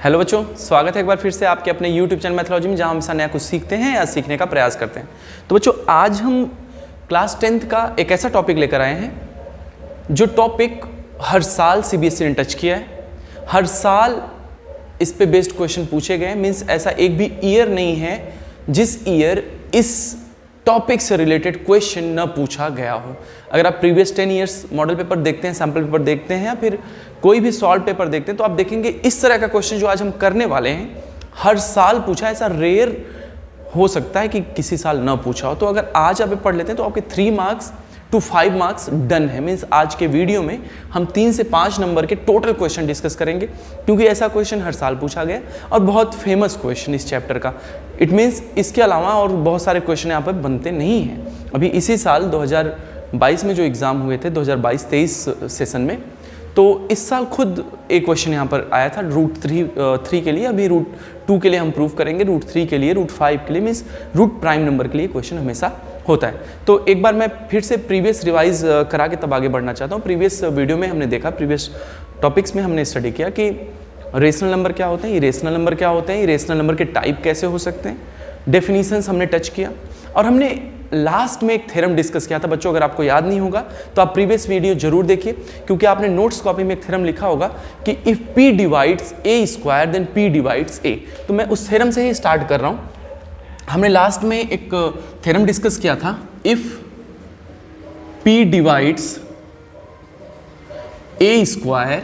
Hello बच्चों, स्वागत है एक बार फिर से आपके अपने YouTube चैनल मैथोलॉजी में, जहां हम हमेशा नया कुछ सीखते हैं या सीखने का प्रयास करते हैं। तो बच्चों, आज हम क्लास 10th का एक ऐसा टॉपिक लेकर आए हैं जो टॉपिक हर साल CBSE ने टच किया है। हर साल इस पे बेस्ड क्वेश्चन पूछे गए हैं। मीन्स ऐसा एक भी ईयर नहीं है जिस ईयर इस टॉपिक से रिलेटेड क्वेश्चन न पूछा गया हो। अगर आप प्रीवियस 10 ईयर्स मॉडल पेपर देखते हैं, सैम्पल पेपर देखते हैं या फिर कोई भी सॉल्व पेपर देखते हैं, तो आप देखेंगे इस तरह का क्वेश्चन जो आज हम करने वाले हैं हर साल पूछा। ऐसा रेयर हो सकता है कि किसी साल ना पूछा हो। तो अगर आज आप पढ़ लेते हैं तो आपके 3 मार्क्स to 5 मार्क्स डन है। मीन्स आज के वीडियो में हम 3 से 5 नंबर के टोटल क्वेश्चन डिस्कस करेंगे, क्योंकि ऐसा क्वेश्चन हर साल पूछा गया और बहुत फेमस क्वेश्चन इस चैप्टर का। इट मीन्स इसके अलावा और बहुत सारे क्वेश्चन यहाँ पर बनते नहीं हैं। अभी इसी साल 2022 में जो एग्ज़ाम हुए थे 2022-23 सेशन में, तो इस साल खुद एक क्वेश्चन यहाँ पर आया था रूट 3 के लिए। अभी रूट 2 के लिए हम प्रूव करेंगे, रूट 3 के लिए, रूट 5 के लिए, मीन्स रूट प्राइम नंबर के लिए क्वेश्चन हमेशा होता है। तो एक बार मैं फिर से प्रीवियस रिवाइज करा के तब आगे बढ़ना चाहता हूँ। प्रीवियस वीडियो में हमने देखा, प्रीवियस टॉपिक्स में हमने स्टडी किया कि रेशनल नंबर क्या होते हैं, इरेशनल नंबर क्या होते हैं, इरेशनल नंबर के टाइप कैसे हो सकते हैं, डेफिनीशंस हमने टच किया और हमने लास्ट में एक थ्योरम डिस्कस किया था। बच्चों, अगर आपको याद नहीं होगा तो आप प्रीवियस वीडियो जरूर देखिए, क्योंकि आपने नोट्स कॉपी में एक थ्योरम लिखा होगा कि if P divides A square then P divides A। तो मैं उस थ्योरम से ही स्टार्ट कर रहा हूँ। हमने लास्ट में एक थ्योरम डिस्कस किया था, if P divides A square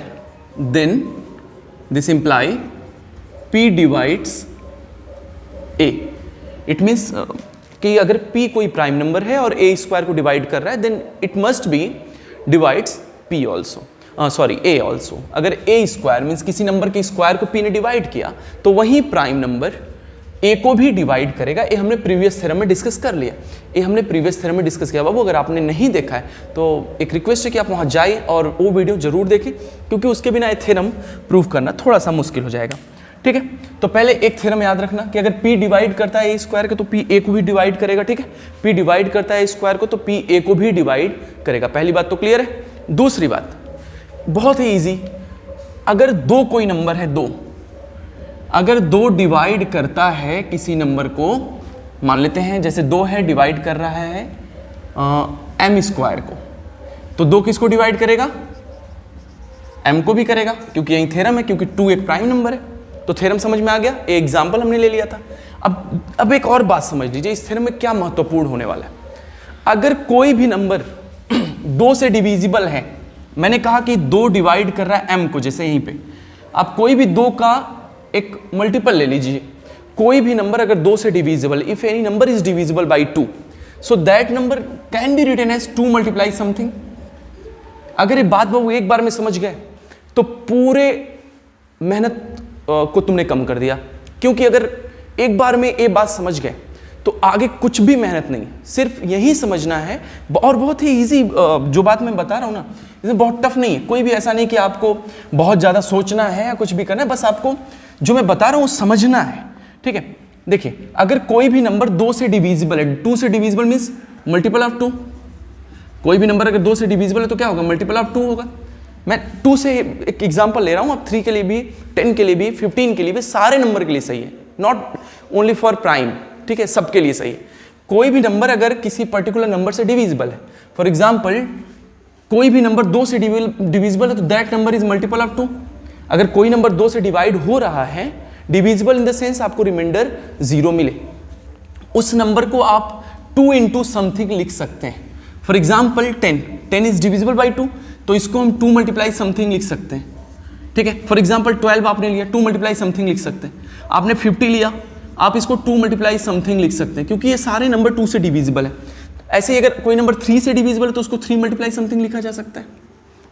then this imply P divides A। It means कि अगर P कोई प्राइम नंबर है और A स्क्वायर को डिवाइड कर रहा है, then it must be divides P also, A also. अगर A स्क्वायर मीन्स किसी नंबर के स्क्वायर को P ने डिवाइड किया तो वही प्राइम नंबर A को भी डिवाइड करेगा। ये हमने प्रीवियस थ्योरम में डिस्कस कर लिया। ये हमने प्रीवियस थ्योरम में डिस्कस किया। बाबू, अगर आपने नहीं देखा है तो एक रिक्वेस्ट है कि आप वहाँ जाइए और वो वीडियो जरूर देखें, क्योंकि उसके बिना ये थ्योरम प्रूव करना थोड़ा सा मुश्किल हो जाएगा। ठीक है, तो पहले एक थ्योरम याद रखना कि अगर P डिवाइड करता है A स्क्वायर को तो P A को भी डिवाइड करेगा। ठीक है, P डिवाइड करता है A स्क्वायर को तो P A को भी डिवाइड करेगा। पहली बात तो क्लियर है। दूसरी बात बहुत ही इजी, अगर दो कोई नंबर है, अगर 2 डिवाइड करता है किसी नंबर को, मान लेते हैं जैसे 2 है, डिवाइड कर रहा है M स्क्वायर को, तो 2 किसको डिवाइड करेगा? M को भी करेगा, क्योंकि यही थ्योरम है, क्योंकि 2 एक प्राइम नंबर है। तो थ्योरम समझ में आ गया। एक एग्जांपल हमने ले लिया था। अब एक और बात समझ लीजिए, इस थ्योरम में क्या महत्वपूर्ण होने वाला है। अगर कोई भी नंबर 2 से डिविजिबल है, मैंने कहा कि 2 डिवाइड कर रहा है M को, जैसे यहीं पे आप कोई भी 2 का एक मल्टीपल ले लीजिए। कोई भी नंबर अगर 2 से divisible, if any number is divisible by 2, so that number can be written as 2 multiply something. अगर ये बात वो एक बार में समझ गए तो पूरे मेहनत को तुमने कम कर दिया, क्योंकि अगर एक बार में ये बात समझ गए तो आगे कुछ भी मेहनत नहीं, सिर्फ यही समझना है। और बहुत ही इजी जो बात मैं बता रहा हूँ ना, इसमें बहुत टफ नहीं है। कोई भी ऐसा नहीं कि आपको बहुत ज़्यादा सोचना है या कुछ भी करना है, बस आपको जो मैं बता रहा हूँ समझना है। ठीक है, देखिए, अगर कोई भी नंबर 2 से डिविजिबल है, 2 से डिविजिबल मीन्स मल्टीपल ऑफ 2। कोई भी नंबर अगर 2 से डिविजिबल है तो क्या होगा? मल्टीपल ऑफ 2 होगा। मैं 2 से एक एग्जांपल ले रहा हूँ, अब 3 के लिए भी, 10 के लिए भी, 15 के लिए भी, सारे नंबर के लिए सही है, नॉट ओनली फॉर प्राइम। ठीक है, सबके लिए सही है। कोई भी नंबर अगर किसी पर्टिकुलर नंबर से डिविजिबल है, फॉर एग्जांपल कोई भी नंबर 2 से डिविजिबल है तो that number is multiple of 2। अगर कोई नंबर 2 से डिवाइड हो रहा है, डिविजिबल इन द सेंस आपको रिमाइंडर 0 मिले, उस नंबर को आप 2 इंटू समथिंग लिख सकते हैं। For example 10 is divisible by 2, तो इसको हम 2 मल्टीप्लाई समथिंग लिख सकते हैं। ठीक है, फॉर एग्जाम्पल 12 आपने लिया, 2 मल्टीप्लाई समथिंग लिख सकते हैं। आपने 50 लिया, आप इसको 2 मल्टीप्लाई समथिंग लिख सकते हैं, क्योंकि ये सारे नंबर 2 से डिविजिबल है। ऐसे ही अगर कोई नंबर 3 से डिविजिबल है तो उसको 3 मल्टीप्लाई समथिंग लिखा जा सकता है।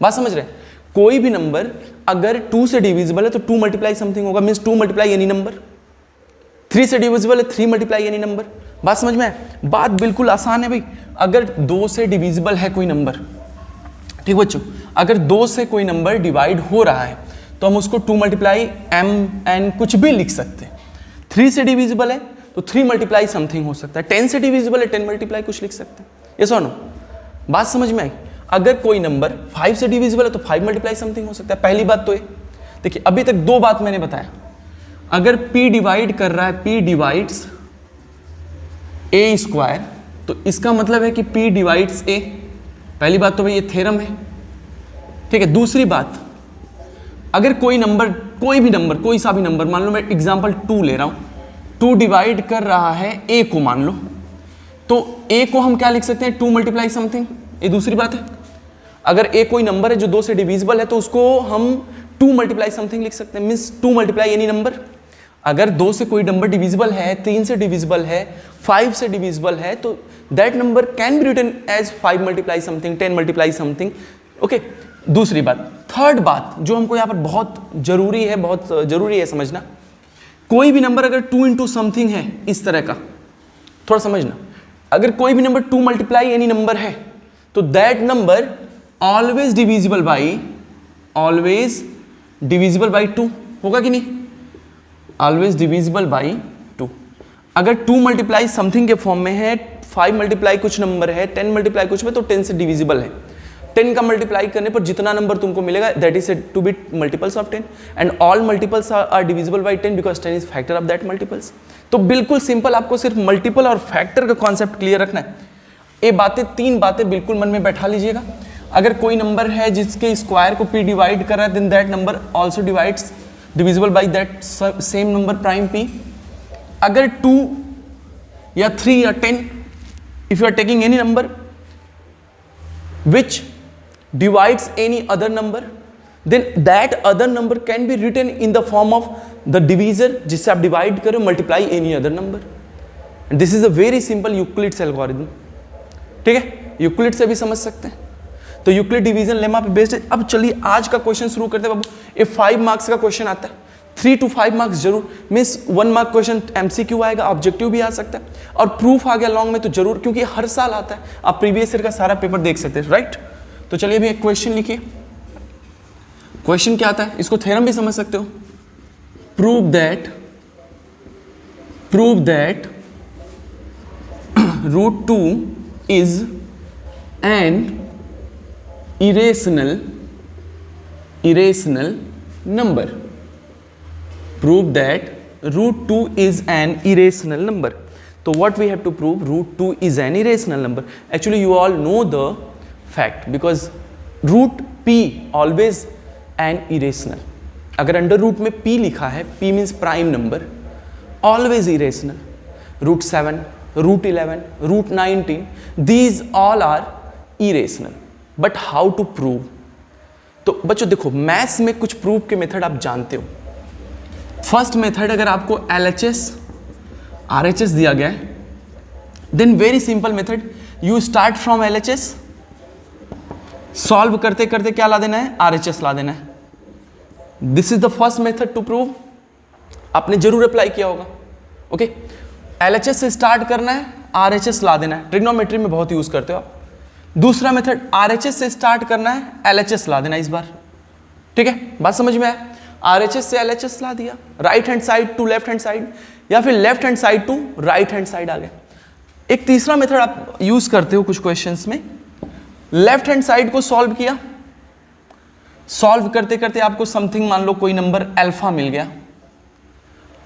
बात समझ रहे हैं? कोई भी नंबर अगर 2 से डिविजिबल है तो 2 मल्टीप्लाई समथिंग होगा, मीन्स 2 मल्टीप्लाई एनी नंबर। 3 से डिविजिबल है, 3 मल्टीप्लाई एनी नंबर। बात समझ में है? बात बिल्कुल आसान है भाई। अगर 2 से डिविजिबल है कोई नंबर, ठीक बच्चों, अगर 2 से कोई नंबर डिवाइड हो रहा है तो हम उसको 2 मल्टीप्लाई MN कुछ भी लिख सकते हैं। 3 से डिविजिबल है तो 3 मल्टीप्लाई समथिंग हो सकता है। 10 से डिविजिबल है, 10 मल्टीप्लाई कुछ लिख सकते हैं। ये सुनो, बात समझ में आई? अगर कोई नंबर 5 से डिविजिबल है तो 5 मल्टीप्लाई समथिंग हो सकता है। पहली बात तो ये देखिए, अभी तक 2 बात मैंने बताया। अगर p डिवाइड कर रहा है, p डिवाइड्स a स्क्वायर, तो इसका मतलब है कि p डिवाइड्स a। पहली बात तो भाई ये थ्योरम है, ठीक है। दूसरी बात, अगर कोई नंबर, कोई भी नंबर, कोई सा भी नंबर, मान लो मैं एग्जांपल 2 ले रहा हूं, 2 डिवाइड कर रहा है a को, मान लो, तो a को हम क्या लिख सकते हैं, 2 मल्टीप्लाई समथिंग। ये दूसरी बात है। अगर a कोई नंबर है जो 2 से डिविजिबल है तो उसको हम 2 मल्टीप्लाई समथिंग लिख सकते हैं, मीन्स 2 मल्टीप्लाई एनी नंबर। अगर 2 से कोई नंबर डिविजिबल है, 3 से डिविजिबल है, 5 से डिविजिबल है, तो that number can be written as 5 multiply something, 10 multiply something, okay. दूसरी बात, थर्ड बात जो हमको यहाँ पर बहुत जरूरी है समझना, कोई भी नंबर अगर 2 इंटू समथिंग है, इस तरह का, थोड़ा समझना, अगर कोई भी नंबर 2 मल्टीप्लाई एनी नंबर है तो that number always divisible by 2 होगा कि नहीं, ऑलवेज डिविजिबल बाई 2। अगर 2 मल्टीप्लाई समथिंग के फॉर्म में है, 5 मल्टीप्लाई कुछ नंबर है, 10 मल्टीप्लाई कुछ में, तो 10 से डिविजिबल है। 10 का मल्टीप्लाई करने पर जितना नंबर तुमको मिलेगा that is said to be multiples of 10, and all multiples are divisible by 10 because 10 is factor of that multiples. तो बिल्कुल सिंपल, आपको सिर्फ मल्टीपल और फैक्टर का कॉन्सेप्ट क्लियर रखना है। ये बातें, 3 बातें बिल्कुल मन में बैठा लीजिएगा। अगर कोई नंबर है जिसके स्क्वायर को p डिवाइड कर रहा है, then that number also divides divisible by that same number prime p। अगर 2 या 3 या 10, if you are taking any number which divides any other number, then that other number can be written in the form of the divisor जिससे आप divide करो, multiply any other number, and this is a very simple Euclid's algorithm, ठीक है। Euclid से भी समझ सकते हैं, तो यूक्लिड डिवीजन लेमा पे बेस्ड है। अब चलिए आज का क्वेश्चन शुरू करते हैं बाबू। ये 5 मार्क्स का क्वेश्चन आता है, 3 to 5 मार्क्स जरूर, मीन्स 1 मार्क क्वेश्चन MCQ आएगा, ऑब्जेक्टिव भी आ सकता है, और प्रूफ आ गया लॉन्ग में तो जरूर, क्योंकि हर साल आता है। आप प्रीवियस ईयर का सारा पेपर देख सकते हैं, राइट। तो चलिए अभी एक क्वेश्चन लिखिए। क्वेश्चन क्या आता है, इसको थ्योरम भी समझ सकते हो। Prove that √2 is an irrational number. Prove that √2 is an irrational number. So what we have to prove, √2 is an irrational number. Actually you all know the fact, because root p always an irrational. अगर under root में p लिखा है, p means prime number, always irrational. √7, √11, √19, these all are irrational. But how to prove? तो बच्चों देखो, maths में कुछ prove के मेथड आप जानते हो। फर्स्ट मेथड, अगर आपको LHS RHS दिया गया है, then very simple method, you start from LHS, solve करते करते क्या ला देना है, RHS ला देना है। This is the first method to prove, आपने जरूर अप्लाई किया होगा, ओके। LHS से स्टार्ट करना है, RHS ला देना है, ट्रिग्नोमेट्री में बहुत यूज करते हो आप। दूसरा मेथड, RHS से स्टार्ट करना है, LHS ला देना इस बार, ठीक है, बात समझ में आया। RHS से LHS ला दिया, right hand side to left hand side, या फिर left hand side to right hand side आ गए। एक तीसरा मेथड आप यूज करते हो कुछ क्वेश्चंस में, लेफ्ट हैंड साइड को सॉल्व किया, सॉल्व करते करते आपको समथिंग, मान लो कोई नंबर अल्फा मिल गया,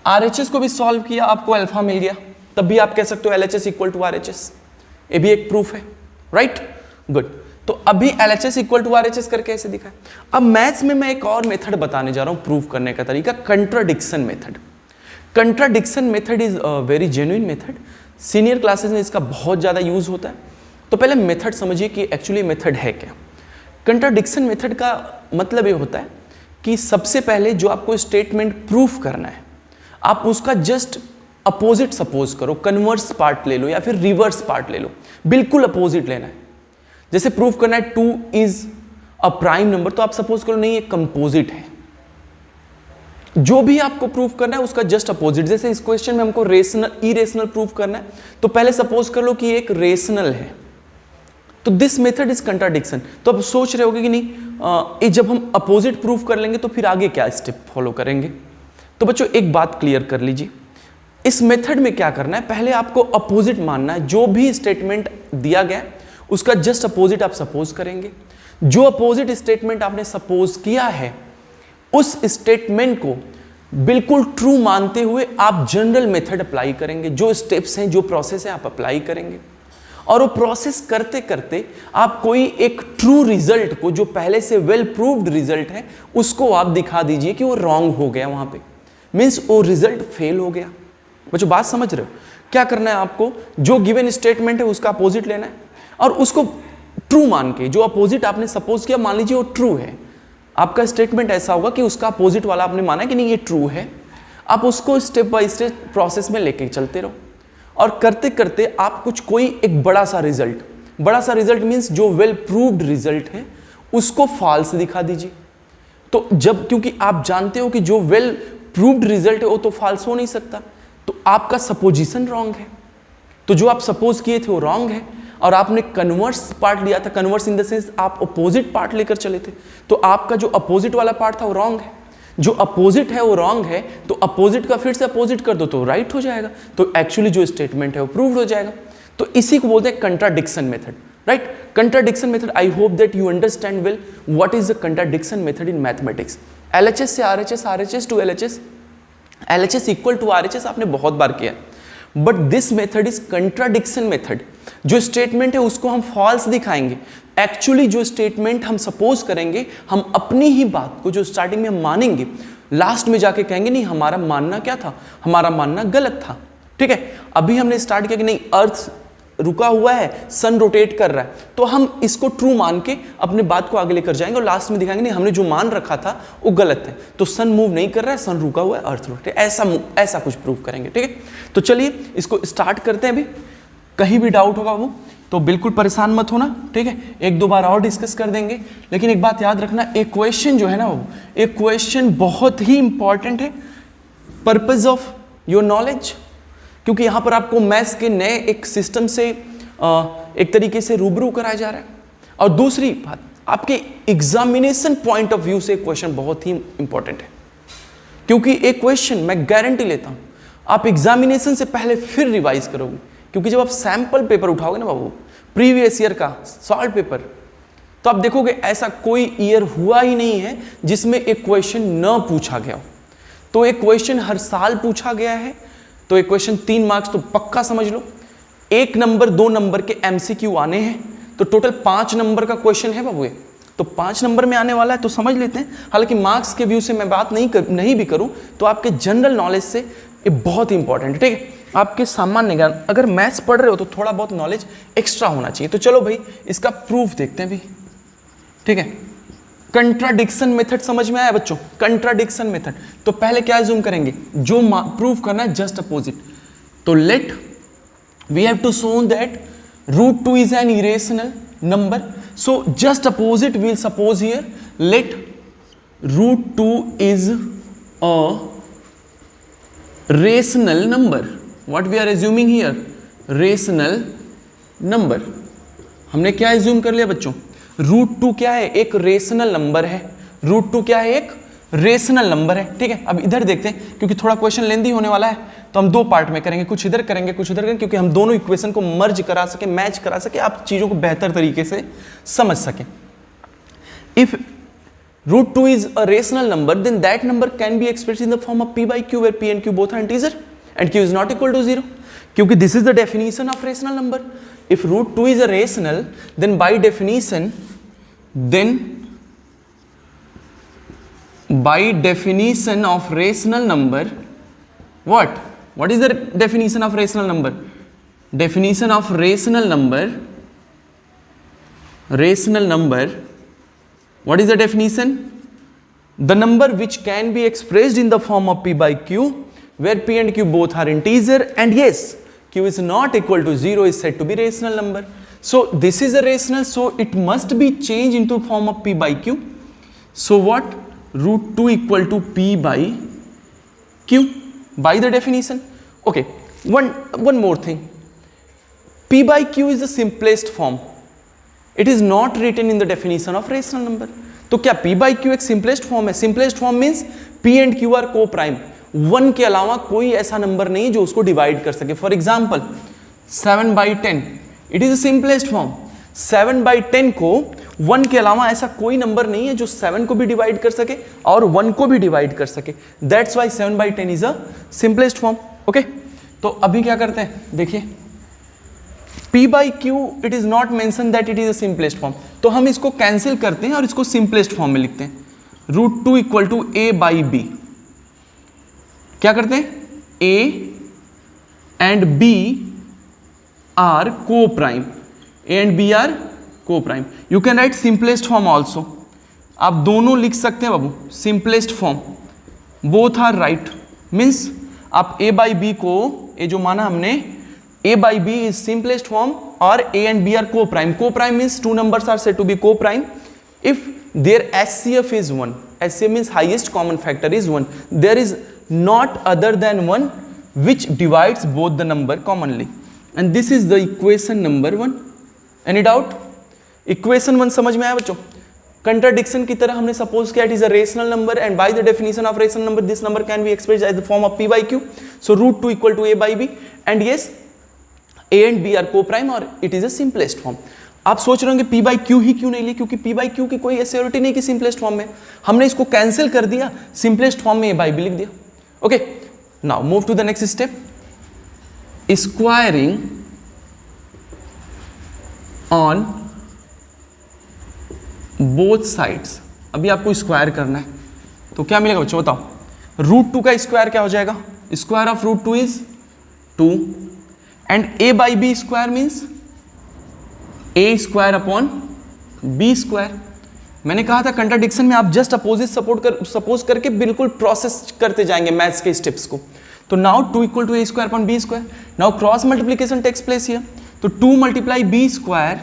RHS को भी सॉल्व किया, आपको अल्फा मिल गया, तब भी आप कह सकते हो LHS इक्वल टू RHS। ये भी एक प्रूफ है, राइट, गुड। तो अभी LHS इक्वल टू RHS करके ऐसे दिखा है। अब मैथ्स में मैं एक और मेथड बताने जा रहा हूं प्रूफ करने का तरीका, contradiction method. Contradiction method is very genuine method, senior classes में इसका बहुत ज़्यादा यूज होता है। तो पहले मेथड समझिए कि एक्चुअली मेथड है क्या। कंट्राडिक्शन मेथड का मतलब ये होता है कि सबसे पहले जो आपको स्टेटमेंट प्रूफ करना है, आप उसका जस्ट अपोजिट सपोज करो, कन्वर्स पार्ट ले लो या फिर रिवर्स पार्ट ले लो, बिल्कुल अपोजिट लेना है। जैसे प्रूफ करना है 2 इज अ प्राइम नंबर, तो आप सपोज करो नहीं, ये कंपोजिट है। जो भी आपको प्रूफ करना है उसका जस्ट अपोजिट। जैसे इस क्वेश्चन में हमको रेशनल इरेशनल प्रूफ करना है, तो पहले सपोज कर लो कि एक रेशनल है, तो दिस मेथड इज कंट्राडिक्शन। तो अब सोच रहे होगे कि नहीं, जब हम अपोजिट प्रूफ कर लेंगे तो फिर आगे क्या स्टेप फॉलो करेंगे। तो बच्चों एक बात क्लियर कर लीजिए, इस मेथड में क्या करना है, पहले आपको अपोजिट मानना है। जो भी स्टेटमेंट दिया गया उसका जस्ट अपोजिट आप सपोज करेंगे। जो अपोजिट स्टेटमेंट आपने सपोज किया है उस स्टेटमेंट को बिल्कुल ट्रू मानते हुए आप जनरल मेथड अप्लाई करेंगे, जो स्टेप्स हैं, जो प्रोसेस है आप अप्लाई करेंगे, और वो प्रोसेस करते करते आप कोई एक ट्रू रिजल्ट को, जो पहले से वेल प्रूव्ड रिजल्ट है, उसको आप दिखा दीजिए कि वो रॉन्ग हो गया, वहां पे मीन्स वो रिजल्ट फेल हो गया। बच्चों बात समझ रहे हो? क्या करना है आपको, जो गिवन स्टेटमेंट है उसका अपोजिट लेना है और उसको ट्रू मान के, जो अपोजिट आपने सपोज किया, मान लीजिए वो ट्रू है, आपका स्टेटमेंट ऐसा होगा कि उसका अपोजिट वाला आपने माना कि नहीं ये ट्रू है, आप उसको स्टेप बाय स्टेप प्रोसेस में लेके चलते रहो और करते करते आप कुछ कोई एक बड़ा सा रिजल्ट मीन्स जो वेल प्रूव्ड रिजल्ट है उसको फॉल्स दिखा दीजिए। तो जब, क्योंकि आप जानते हो कि जो वेल प्रूव्ड रिजल्ट है वो तो फॉल्स हो नहीं सकता, तो आपका सपोजिशन रॉन्ग है, तो जो आप सपोज किए थे वो रॉन्ग है और आपने कन्वर्स पार्ट लिया था, कन्वर्स इन द सेंस आप अपोजिट पार्ट लेकर चले थे, तो आपका जो अपोजिट वाला पार्ट था वो रॉन्ग है, जो अपोजिट है वो रॉन्ग है, तो अपोजिट का फिर से अपोजिट कर दो तो राइट हो जाएगा, तो एक्चुअली जो स्टेटमेंट है वो प्रूव्ड हो जाएगा। तो इसी को बोलते हैं contradiction method, right? Contradiction method, I hope that you understand well what is the contradiction method in mathematics. LHS से RHS, RHS to LHS, LHS equal to RHS आपने बहुत बार किया, but this method is contradiction method. जो statement है उसको हम false दिखाएंगे, एक्चुअली जो स्टेटमेंट हम सपोज करेंगे, हम अपनी ही बात को जो स्टार्टिंग में हम मानेंगे, लास्ट में जाके कहेंगे नहीं हमारा मानना क्या था, हमारा मानना गलत था। ठीक है, अभी हमने स्टार्ट किया कि नहीं अर्थ रुका हुआ है, सन रोटेट कर रहा है, तो हम इसको ट्रू मान के अपने बात को आगे लेकर जाएंगे और लास्ट में दिखाएंगे नहीं हमने जो मान रखा था वो गलत है, तो सन मूव नहीं कर रहा है, सन रुका हुआ है, अर्थ रोटेट, ऐसा कुछ प्रूव करेंगे। ठीक है, तो चलिए इसको स्टार्ट करते हैं। अभी कहीं भी डाउट होगा वो तो बिल्कुल परेशान मत होना, ठीक है, एक दो बार और डिस्कस कर देंगे, लेकिन एक बात याद रखना, एक क्वेश्चन जो है ना वो एक क्वेश्चन बहुत ही इंपॉर्टेंट है पर्पज ऑफ योर नॉलेज, क्योंकि यहाँ पर आपको मैथ्स के नए एक सिस्टम से एक तरीके से रूबरू कराया जा रहा है, और दूसरी बात आपके एग्जामिनेशन पॉइंट ऑफ व्यू से क्वेश्चन बहुत ही इंपॉर्टेंट है, क्योंकि एक क्वेश्चन मैं गारंटी लेता हूँ आप एग्जामिनेशन से पहले फिर रिवाइज करोगे, क्योंकि जब आप सैंपल पेपर उठाओगे ना बाबू, प्रीवियस ईयर का सॉल्व पेपर, तो आप देखोगे ऐसा कोई ईयर हुआ ही नहीं है जिसमें एक क्वेश्चन न पूछा गया हो। तो एक क्वेश्चन हर साल पूछा गया है, तो एक क्वेश्चन 3 मार्क्स तो पक्का समझ लो, 1 नंबर 2 नंबर के MCQ आने हैं, तो टोटल 5 नंबर का क्वेश्चन है बाबू, तो 5 नंबर में आने वाला है, तो समझ लेते हैं। हालांकि मार्क्स के व्यू से मैं बात नहीं भी करूं तो आपके जनरल नॉलेज से ये बहुत इंपॉर्टेंट है। ठीक है, आपके सामान्य ज्ञान, अगर मैथ्स पढ़ रहे हो तो थोड़ा बहुत नॉलेज एक्स्ट्रा होना चाहिए। तो चलो भाई इसका प्रूफ देखते हैं भाई। ठीक है, कंट्राडिक्शन मेथड समझ में आया बच्चों? कंट्राडिक्शन मेथड, तो पहले क्या जूम करेंगे, जो प्रूफ करना है जस्ट अपोजिट। तो let we have to show that √2 is an irrational number, so just opposite we'll suppose here let √2 is a rational number. What we are assuming here? Rational number. हमने क्या assume कर लिया बच्चों? √2 क्या है? एक rational number है। √2 क्या है? एक रेशनल नंबर है। ठीक है, अब इधर देखते हैं, क्योंकि थोड़ा क्वेश्चन लेंदी होने वाला है, तो हम 2 पार्ट में करेंगे, कुछ इधर करेंगे कुछ उधर करेंगे, क्योंकि हम दोनों इक्वेशन को मर्ज करा सके, मैच करा सके, आप चीजों को बेहतर तरीके से समझ सके। If √2 is a rational number, then that number can be expressed in the form of p by q, where p and q both are integer and q is not equal to 0, क्योंकि this is the definition of rational number. If √2 is a rational, then by definition of rational number, what is the definition of rational number? Definition of rational number, what is the definition? The number which can be expressed in the form of p by q, where p and q both are integer and yes, q is not equal to 0 is said to be rational number. So this is a rational, so it must be changed into form of p by q. So what? √2 equal to p by q by the definition. Okay, one more thing, p by q is the simplest form. It is not written in the definition of rational number. तो क्या p by q एक simplest form है? Simplest form means p and q are co-prime, 1 के अलावा कोई ऐसा number नहीं जो उसको डिवाइड कर सके। For example 7/10, it is the simplest form. 7/10 को 1 के अलावा ऐसा कोई नंबर नहीं है जो 7 को भी डिवाइड कर सके और 1 को भी डिवाइड कर सके। That's why 7/10 is a simplest form. Okay, तो अभी क्या करते हैं, देखिए p/q it is not mention that it is a simplest form, तो हम इसको कैंसिल करते हैं और इसको सिंपलेस्ट फॉर्म में लिखते हैं। √2 इक्वल टू a/b। क्या करते हैं, a and b are coprime, a and b are coprime. You can write simplest form also, आप दोनों लिख सकते हैं बाबू, simplest form, both are right. Means आप a/b को, ये जो माना हमने a/b इज सिंपलेस्ट फॉर्म और a and b are co-prime. Co-prime means two numbers are said to be co-prime if their HCF is 1. HCF means highest common factor is 1. There is not other than 1 which divides both the number commonly. And this is the equation number 1. Any doubt? Equation 1 समझ में आया बच्चों? Contradiction की तरह हमने suppose किया it is a rational number and by the definition of rational number this number can be expressed as the form of p/q. So √2 equal to a/b and yes a and b are co-prime और it is a simplest form. आप सोच रहे होंगे p/q ही क्यों नहीं ली, क्योंकि p/q की कोई एश्योरिटी नहीं कि सिंपलेस्ट फॉर्म में, हमने इसको कैंसिल कर दिया, सिंपलेस्ट फॉर्म में a/b लिख दिया। Okay, now move to the next step, squaring on both sides. अभी आपको स्क्वायर करना है तो क्या मिलेगा बच्चों बताओ, √2 का स्क्वायर क्या हो जाएगा, square of √2 is 2 and a/b square means a square upon b square. मैंने कहा था कंट्राडिक्शन में आप जस्ट अपोजिट सपोज करके बिल्कुल प्रोसेस करते जाएंगे मैथ्स के स्टेप्स को। तो now 2 equal to a square upon b square, now cross multiplication takes place here, तो 2 multiply b square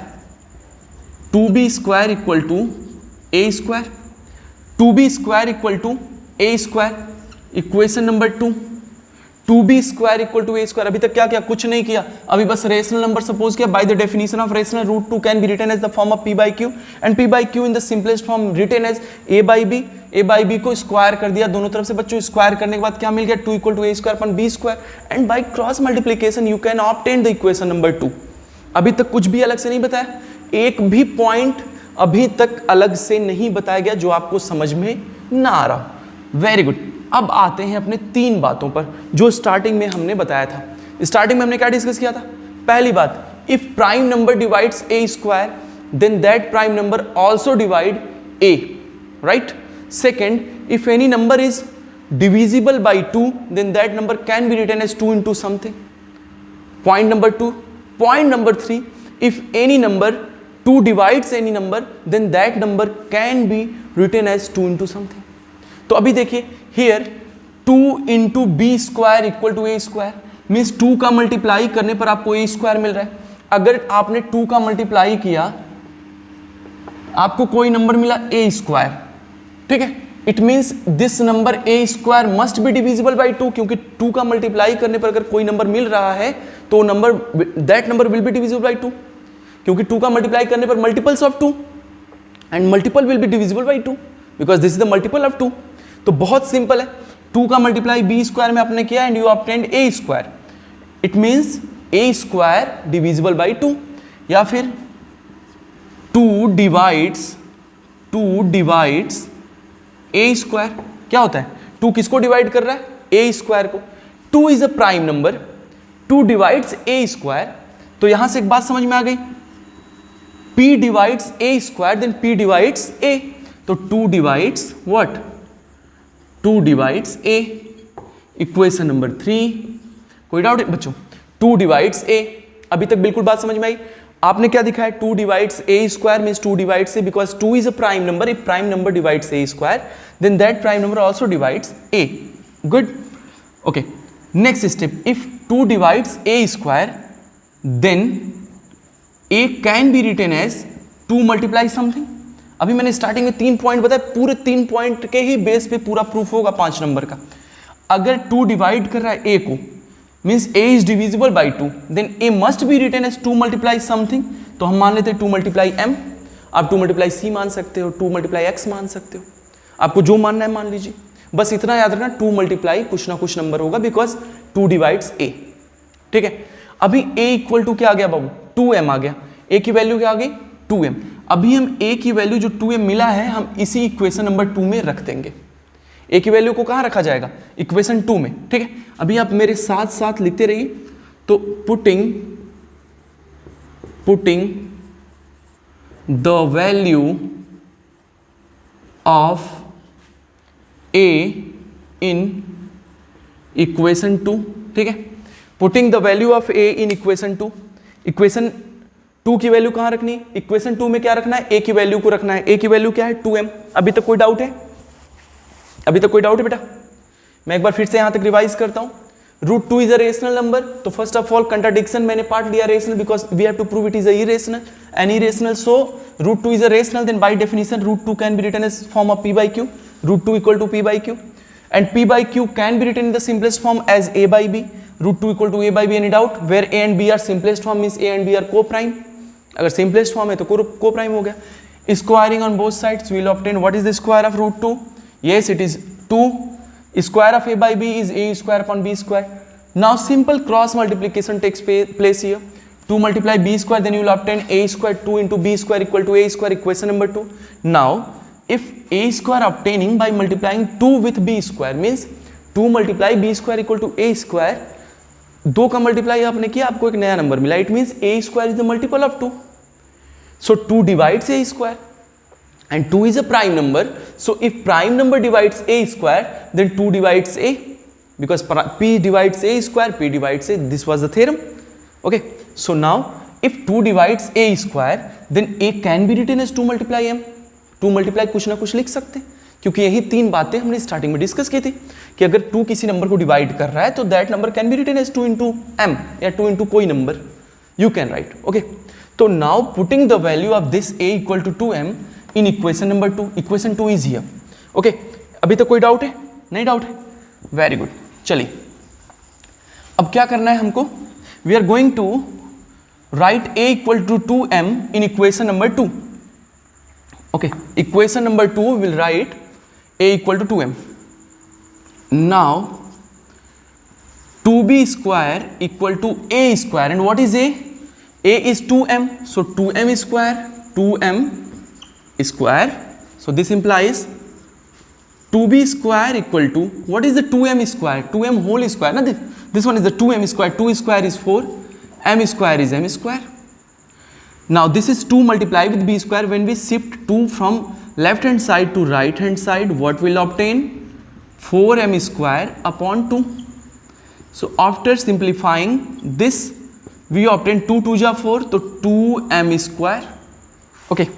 2b square equal to a square, 2b square equal to a square, equation number 2, 2b square equal to a square. अभी तक क्या किया, कुछ नहीं किया, अभी बस रेशनल नंबर सपोज किया। By the definition of rational √2 can be written as the form of p/q and p/q in the simplest form written as a/b। a/b को स्क्वायर कर दिया दोनों तरफ से बच्चों, स्क्वायर करने के बाद क्या मिल गया, 2 equal to a square upon b square and by cross multiplication you can obtain the equation number 2। अभी तक कुछ भी अलग से नहीं बताया, एक भी पॉइंट अभी तक अलग से नहीं बताया गया जो आपको समझ में ना आ रहा। वेरी गुड, अब आते हैं अपने 3 बातों पर जो स्टार्टिंग में हमने बताया था। स्टार्टिंग में हमने क्या डिस्कस किया था, पहली बात, if prime number divides a square then that prime number also divide a, right. Second, if any number is divisible by 2 then that number can be written as 2 into something. Point number 2. Point number 3, if any number 2 divides any number then that number can be written as 2 into something. तो अभी देखिए here 2 into b square equal to a square means 2 का multiply करने पर आपको a square मिल रहा है। अगर आपने 2 का मल्टीप्लाई किया आपको कोई नंबर मिला a स्क्वायर, ठीक है, it means this number a square must be divisible by 2, क्योंकि 2 का मल्टीप्लाई करने पर अगर कोई नंबर मिल रहा है तो number that number will be divisible by 2, क्योंकि 2 का मल्टीप्लाई करने पर multiples of 2 and multiple will be divisible by 2 because this is the multiple of 2। तो बहुत सिंपल है, 2 का मल्टीप्लाई b स्क्वायर में आपने किया and you obtained a square, it means a square divisible by 2। या फिर 2 डिवाइड्स a स्क्वायर, क्या होता है, 2 किसको डिवाइड कर रहा है, a स्क्वायर को। 2 is a prime number, 2 divides a square, तो यहां से एक बात समझ में आ गई, p divides a square then p divides a, तो 2 divides what, 2 divides a। Equation number 3, कोई डाउट है बच्चों, 2 डिवाइड्स a। अभी तक बिल्कुल बात समझ में आई। आपने क्या दिखाया, 2 divides a square means 2 divides a because 2 is a prime number, if prime number divides a square then that prime number also divides a। Good, okay, next step, if 2 divides a square then a can be written as 2 multiply something. अभी मैंने starting में 3 point बताया, पूरे 3 point के ही base पे पूरा proof होगा 5 number का। अगर 2 डिवाइड कर रहा है a को means a is divisible by 2 then a must be written as 2 multiply something, तो हम मान लेते हैं 2 मल्टीप्लाई m, आप 2 मल्टीप्लाई c मान सकते हो, 2 मल्टीप्लाई x मान सकते हो, आपको जो मानना है मान लीजिए। बस इतना याद रखना 2 मल्टीप्लाई कुछ ना कुछ नंबर होगा बिकॉज 2 डिवाइड्स a, ठीक है। अभी a इक्वल टू क्या आ गया बाबू, 2m आ गया। a की वैल्यू क्या आ गई 2m। अभी हम a की वैल्यू जो 2m मिला है हम इसी इक्वेशन नंबर 2 में रख देंगे। a की वैल्यू को कहाँ रखा जाएगा, इक्वेशन 2 में, ठीक है। अभी आप मेरे साथ साथ लिखते रहिए। तो putting the value of a in equation 2, ठीक है। Putting the value of a in equation 2, equation 2 की वैल्यू कहां रखनी है, इक्वेशन 2 में क्या रखना है, a की वैल्यू को रखना है। a की वैल्यू क्या है 2m। अभी तक कोई डाउट है, अभी तक कोई डाउट है बेटा? मैं एक बार फिर से यहां तक रिवाइज करता हूं। √2 इज अ रेशनल नंबर, तो फर्स्ट ऑफ ऑल कंट्राडिक्शन मैंने पार्ट लिया rational, because we have to prove it is a irrational and irrational. So √2 is a rational, then by definition √2 can be written as form of p/q, √2 equal to p/q, and p/q can be written in the simplest form as a/b, √2 equal to a/b। Any doubt? Where a and b are simplest form means a and b are coprime, अगर simplest form है तो coprime हो गया। Squaring on both sides will obtain what is the square of √2, yes it is 2, square of a/b is a square upon b square. Now simple cross multiplication takes place here, 2 multiply b square, then you will obtain a square 2 into b square equal to a square, equation number 2. Now if a square obtaining by multiplying 2 with b square means 2 multiply b square equal to a square, 2 का multiply आपने किया, आपको एक नया number मिला, it means a square is the multiple of 2. So 2 divides a square and 2 is a prime number. So if prime number divides a square, then 2 divides a, because p divides a square, p divides a. This was the theorem. Okay. So now if 2 divides a square, then a can be written as 2 multiply m. 2 multiply कुछ ना कुछ लिख सकते हैं, क्योंकि यही 3 बातें हमने स्टार्टिंग में डिस्कस की थी कि अगर 2 किसी नंबर को डिवाइड कर रहा है तो that number can be written as 2 into m या 2 into कोई नंबर यू कैन राइट। ओके, तो now putting the value of this a equal to 2m in equation number 2, equation 2 is here. Okay, अभी तक कोई डाउट है? नहीं doubt है? Very good. चलिए अब क्या करना है हमको, we are going to write a equal to 2m in equation number 2. Okay, equation number 2 will write a equal to 2m. Now 2b square equal to a square, and what is a? A is 2m, so 2m square. So this implies 2b square equal to, what is the 2m square? 2m whole square. Now this one is the 2m square. 2 square is 4. M square is m square. Now this is 2 multiply with b square. When we shift 2 from left hand side to right hand side, what will obtain? 4m square upon 2. So after simplifying this, we obtain 2 2 ja 4, so 2m square. Okay,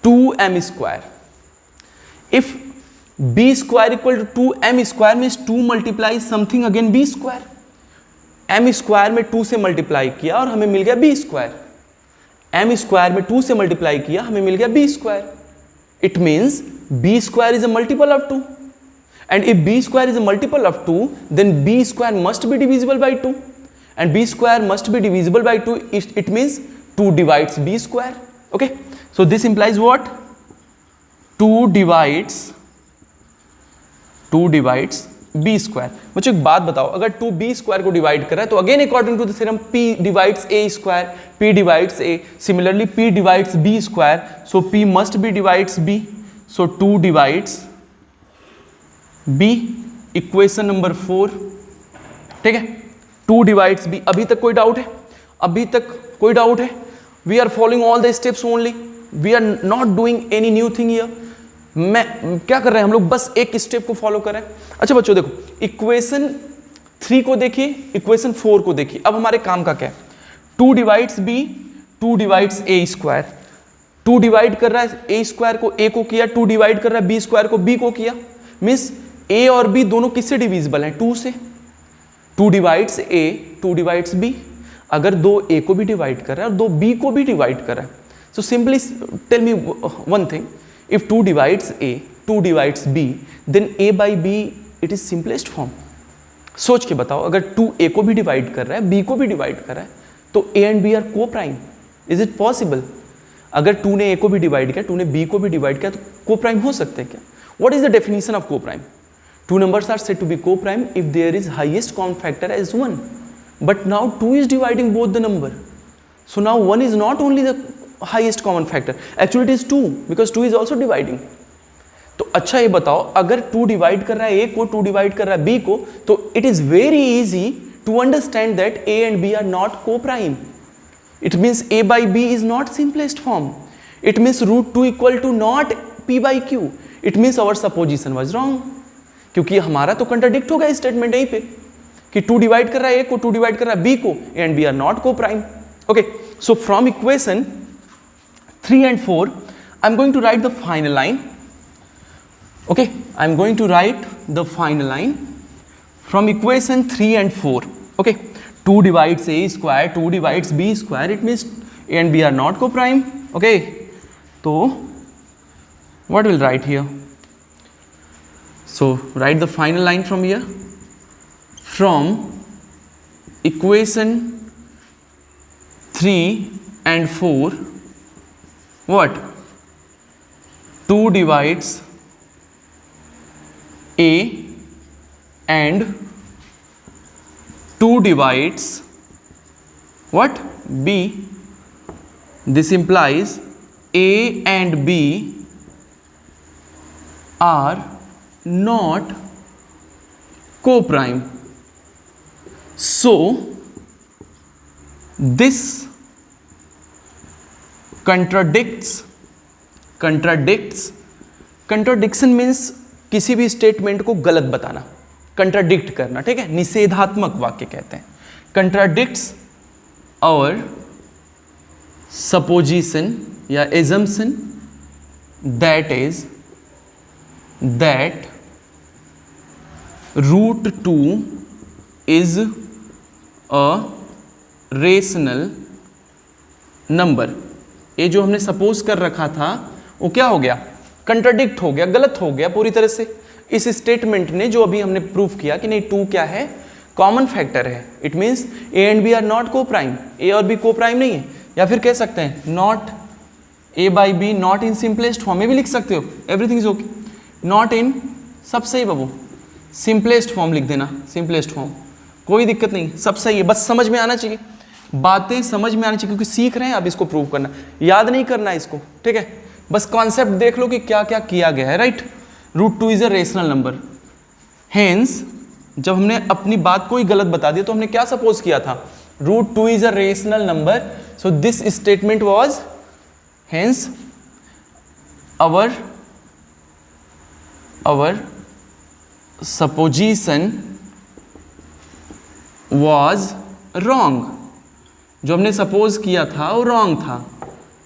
2m square. If b square equal to 2m square means 2 multiply something again b square. m square में 2 से multiply किया और हमें मिल गया b square, m square में 2 से multiply किया हमें मिल गया b square. It means b square is a multiple of 2, and if b square is a multiple of 2 then b square must be divisible by 2, and b square must be divisible by 2. It means 2 divides b square. Okay, so this implies what? 2 divides b square. मुझे एक बात बताओ, अगर 2 b square को divide कर रहा है तो again according to the theorem p divides a square, p divides a. Similarly p divides b square, so p must be divides b. So 2 divides b, equation number 4. ठीक है, 2 divides b. अभी तक कोई doubt है? अभी तक कोई doubt है? We are following all the steps only, we are not doing any new thing here. मैं क्या कर रहे हैं, हम लोग बस एक स्टेप को फॉलो कर रहे हैं. अच्छा बच्चों देखो, इक्वेशन 3 को देखिए, इक्वेशन 4 को देखिए. अब हमारे काम का क्या है? 2 divides b, 2 divides a square. 2 divide कर रहा है a स्क्वायर को a को किया, 2 डिवाइड कर रहा है b स्क्वायर को b को किया. मीन्स a और b दोनों किससे डिविजिबल हैं? 2 से. 2 डिवाइड्स a, 2 डिवाइड्स b. अगर 2 a को भी डिवाइड कर रहा है और 2 b को भी डिवाइड कर रहा है, so simply tell me one thing. If 2 divides A, 2 divides B, then A by B it is simplest form. सोच के बताओ, अगर 2 A को भी डिवाइड कर रहा है, B को भी डिवाइड कर रहा है, तो A and B are co-prime. Is it possible? अगर 2 ने A को भी डिवाइड किया, 2 ने B को भी डिवाइड किया, तो co-prime हो सकते हैं क्या? What is the definition of co-prime? Two numbers are said to be co-prime if there is highest common factor as 1. But now 2 is dividing both the number. So now 1 is not only the highest common factor, actually it is 2 because 2 is also dividing. तो अच्छा ये बताओ, अगर 2 divide कर रहा है A को, 2 divide कर रहा है B को, तो it is very easy to understand that A and B are not co-prime. It means A by B is not simplest form. It means root 2 equal to not P by Q. It means our supposition was wrong. क्योंकि हमारा तो contradict हो गया statement यहीं पे कि 2 divide कर रहा है A को, 2 डिवाइड कर रहा है B को, A and B are not co-prime. Okay, so from equation 3 and 4, I'm going to write the final line. Okay, I'm going to write the final line from equation 3 and 4. Okay, 2 divides A square, 2 divides B square. It means A and B are not co-prime. Okay, so what we'll write here? So write the final line from here. From equation 3 and 4, what? 2 divides A and 2 divides what? B. This implies A and B are not co-prime. So this contradiction means किसी भी statement को गलत बताना, contradict करना, ठीक है, निषेधात्मक वाक्य कहते हैं. कंट्राडिक्ट्स और सपोजिशन या assumption that is that root 2 is a rational number. ये जो हमने सपोज कर रखा था वो क्या हो गया? कंट्राडिक्ट हो गया, गलत हो गया पूरी तरह से. इस स्टेटमेंट ने जो अभी हमने प्रूफ किया कि नहीं 2 क्या है? कॉमन फैक्टर है. It means A and B are not coprime. A और बी को प्राइम नहीं है. या फिर कह सकते हैं not A by B not in simplest form. में भी लिख सकते हो, everything is okay. Not in सब सही बाबू, सिंपलेस्ट फॉर्म लिख देना, सिंपलेस्ट फॉर्म, कोई दिक्कत नहीं, सब सही है. बस समझ में आना चाहिए, बातें समझ में आनी चाहिए, क्योंकि सीख रहे हैं अब इसको प्रूव करना, याद नहीं करना इसको, ठीक है. बस कॉन्सेप्ट देख लो कि क्या क्या किया गया है, right. Root 2 is a rational number. Hence जब हमने अपनी बात को ही गलत बता दिया तो हमने क्या सपोज किया था? Root 2 is a rational number. So this statement was hence our supposition was wrong. जो हमने सपोज किया था वो रॉन्ग था.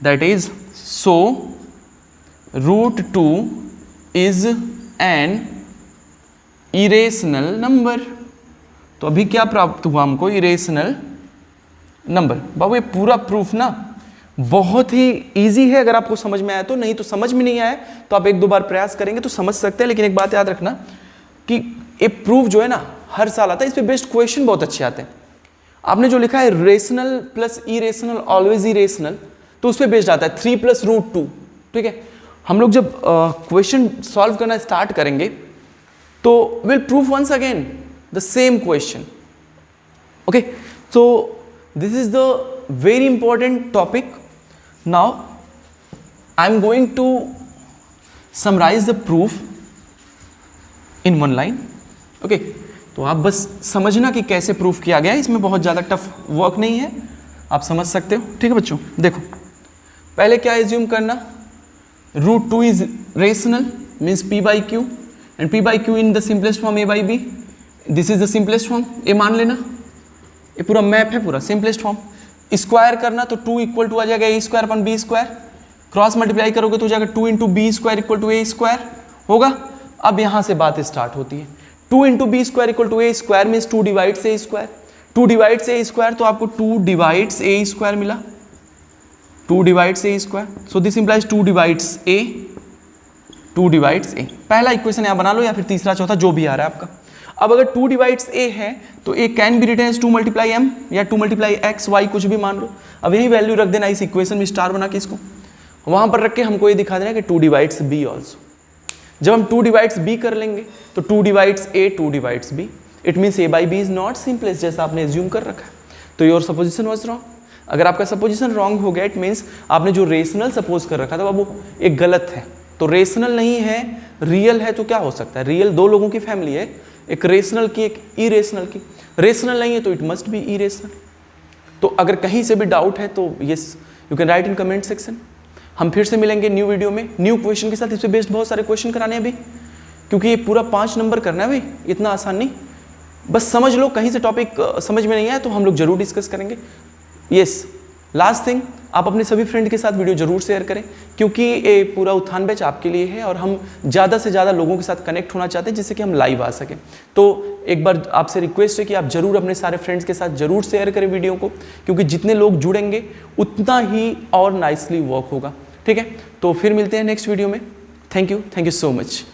That is so root 2 is an irrational number. तो अभी क्या प्राप्त हुआ हमको? Irrational number. बाबू ये पूरा प्रूफ ना बहुत ही इजी है अगर आपको समझ में आया तो. नहीं तो समझ में नहीं आया तो आप 1-2 बार प्रयास करेंगे तो समझ सकते हैं. लेकिन एक बात याद रखना कि ये प्रूफ जो है ना हर साल आता है, इस पे बेस्ट क्वेश्चन बहुत अच्छे आते हैं. आपने जो लिखा है rational plus irrational always irrational, तो उस पर बेस्ड आता है 3 प्लस रूट 2. ठीक है, हम लोग जब क्वेश्चन सॉल्व करना स्टार्ट करेंगे तो will proof once again the same question. Okay, so this is the very important topic. Now I am going to summarize the proof in one line. Okay, तो आप बस समझना कि कैसे प्रूफ किया गया है. इसमें बहुत ज़्यादा टफ वर्क नहीं है, आप समझ सकते हो. ठीक है बच्चों, देखो पहले क्या एज्यूम करना? Root 2 is rational means p by q and p by q in the simplest form a by b. This is the simplest form. ये मान लेना, ये पूरा मैप है, पूरा सिंपलेस्ट फॉर्म. स्क्वायर करना तो 2 इक्वल टू आ जाएगा A square upon B square. Cross multiply करोगे तो हो जाएगा 2 into B square equal to A square होगा. अब यहाँ से बात स्टार्ट होती है. 2 into B square equal to A square means 2 divides A square. 2 divides A square तो आपको 2 डिवाइड्स ए स्क्वायर मिला. 2 divides A square. So this implies 2 divides A, 2 divides A. पहला इक्वेशन यहाँ बना लो या फिर तीसरा चौथा जो भी आ रहा है आपका. अब अगर 2 डिवाइड्स ए है तो A can be written as 2 multiply M या 2 मल्टीप्लाई एक्स वाई, कुछ भी मान लो. अब यही वैल्यू रख देना इस इक्वेशन में, स्टार बना के इसको वहां पर रख के हमको ये दिखा देना कि 2 डिवाइड्स बी ऑल्सो. जब हम 2 डिवाइड्स बी कर लेंगे तो 2 divides A, 2 divides B. It means A by B is not simplest जैसा आपने एज्यूम कर रखा है. तो योर सपोजिशन वाज रॉन्ग. अगर आपका सपोजिशन रॉन्ग हो गया, इट मीन्स आपने जो रेशनल सपोज कर रखा था वो एक गलत है। तो रेशनल नहीं है, रियल है, तो क्या हो सकता है? रियल दो लोगों की फैमिली है, एक रेशनल की एक इरेशनल की। रेशनल नहीं है तो इट मस्ट बी इरेशनल। तो अगर कहीं से भी डाउट है तो yes you can right in comment section. हम फिर से मिलेंगे न्यू वीडियो में न्यू क्वेश्चन के साथ। इस पे बेस्ड बहुत सारे क्वेश्चन कराने हैं अभी, क्योंकि ये पूरा 5 नंबर करना है भाई, इतना आसान नहीं। बस समझ लो, कहीं से टॉपिक समझ में नहीं आया तो हम लोग जरूर डिस्कस करेंगे। यस, लास्ट थिंग, आप अपने सभी फ्रेंड के साथ वीडियो जरूर शेयर करें, क्योंकि ये पूरा उत्थान बैच आपके लिए है और हम ज़्यादा से ज़्यादा लोगों के साथ कनेक्ट होना चाहते हैं जिससे कि हम लाइव आ सकें। तो एक बार आपसे रिक्वेस्ट है कि आप जरूर अपने सारे फ्रेंड्स के साथ जरूर शेयर करें वीडियो को, क्योंकि जितने लोग जुड़ेंगे उतना ही और नाइसली वर्क होगा। ठीक है, तो फिर मिलते हैं नेक्स्ट वीडियो में। Thank you so much.